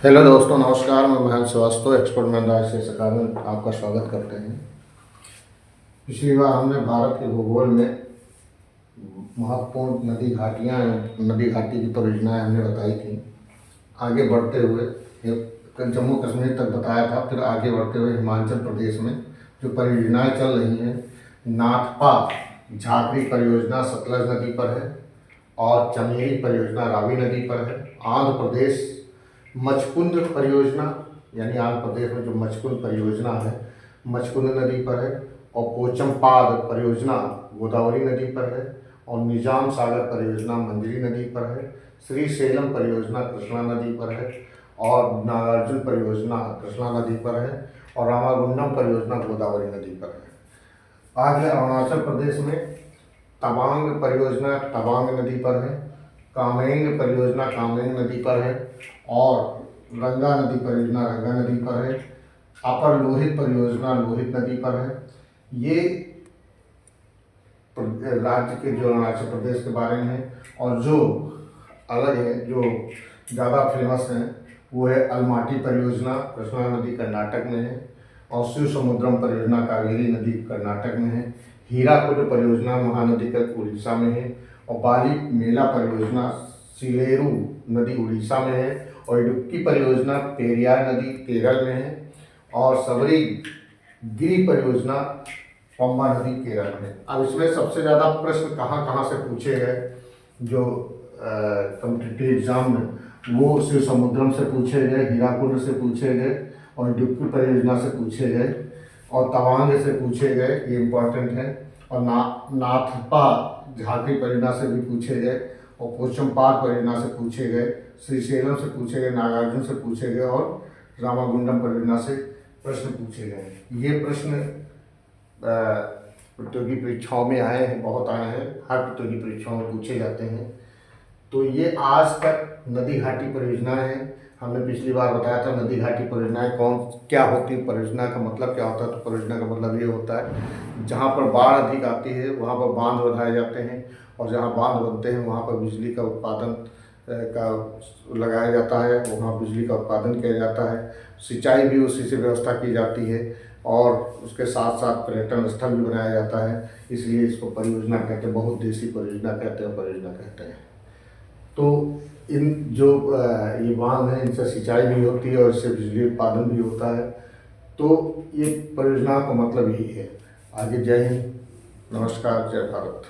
Hello दोस्तों, नमस्कार। मैं महेंद्र श्रीवास्तव, एक्सपर्ट मैनेजर से अकादमी में आपका स्वागत करते हैं। पिछली बार हमने भारत के भूगोल में महत्वपूर्ण नदी घाटियाँ एवं नदी घाटी की परियोजनाएं हमने बताई थी। आगे बढ़ते हुए जम्मू कश्मीर तक बताया था, फिर आगे बढ़ते हुए हिमाचल प्रदेश में जो परियोजनाएं चल रही हैं, नाथपा झाकरी परियोजना सतलज नदी पर है और चमेली परियोजना रावी नदी पर है। आंध्र प्रदेश मचकुंद परियोजना, यानी आंध्र प्रदेश में जो मचकुंद परियोजना है, मचकुंद नदी पर है। और पोचमपाद परियोजना गोदावरी नदी पर है। और निजाम सागर परियोजना मंजरी नदी पर है। श्रीशैलम परियोजना कृष्णा नदी पर है। और नागार्जुन परियोजना कृष्णा नदी पर है। और रामागुंडम परियोजना गोदावरी नदी पर है। आगे अरुणाचल प्रदेश में तवांग परियोजना तवांग नदी पर है। कामेंग परियोजना कामेंग नदी पर है। और गंगा नदी परियोजना गंगा नदी पर है। अपर लोहित परियोजना लोहित नदी पर है। ये राज्य के जो अरुणाचल प्रदेश के बारे में है। और जो अलग है, जो ज़्यादा फेमस है, वो है अलमाटी परियोजना कृष्णा नदी कर्नाटक में है। और शिव समुद्रम परियोजना कावेरी नदी कर्नाटक में है। हीराकुद परियोजना महानदी का उड़ीसा में है। और बाली मेला परियोजना सिलेरू नदी उड़ीसा में है। और इडुक्की परियोजना पेरियार नदी केरल में है। और सबरी गिरी परियोजना पंबा नदी केरल में। अब इसमें सबसे ज़्यादा प्रश्न कहाँ कहाँ से पूछे गए जो कॉम्पिटिटिव एग्जाम में, वो शिव समुद्रम से पूछे गए, हीराकुंड से पूछे गए, और इडुक्की परियोजना से पूछे गए, और तवांग से पूछे गए, ये इम्पोर्टेंट है। और नाथपा झाकरी परियोजना से भी पूछे गए, और पोचमपाद परियोजना से पूछे गए, श्रीशैलम से पूछे गए, नागार्जुन से पूछे गए, और रामागुंडम परियोजना से प्रश्न पूछे गए। ये प्रश्न प्रतियोगी परीक्षाओं में आए हैं, बहुत आए हैं, हर प्रतियोगी परीक्षाओं में पूछे जाते हैं। तो ये आज तक नदी घाटी परियोजनाएं हैं। हमने पिछली बार बताया था नदी घाटी परियोजनाएं क्या होती है, परियोजना का मतलब क्या होता है। तो परियोजना का मतलब ये होता है जहाँ पर बाढ़ अधिक आती है वहाँ पर बांध बनाए जाते हैं, और जहाँ बांध बनते हैं वहाँ पर बिजली का उत्पादन का लगाया जाता है, वहाँ बिजली का उत्पादन किया जाता है। सिंचाई भी उसी से व्यवस्था की जाती है, और उसके साथ साथ पर्यटन स्थल भी बनाया जाता है। इसलिए इसको परियोजना कहते हैं, बहुउद्देशीय परियोजना कहते हैं, परियोजना कहते हैं। तो इन जो ये बांध हैं, इनसे सिंचाई भी होती है और इससे बिजली उत्पादन भी होता है। तो ये परियोजना का मतलब यही है। आगे जय हिंद, नमस्कार, जय भारत।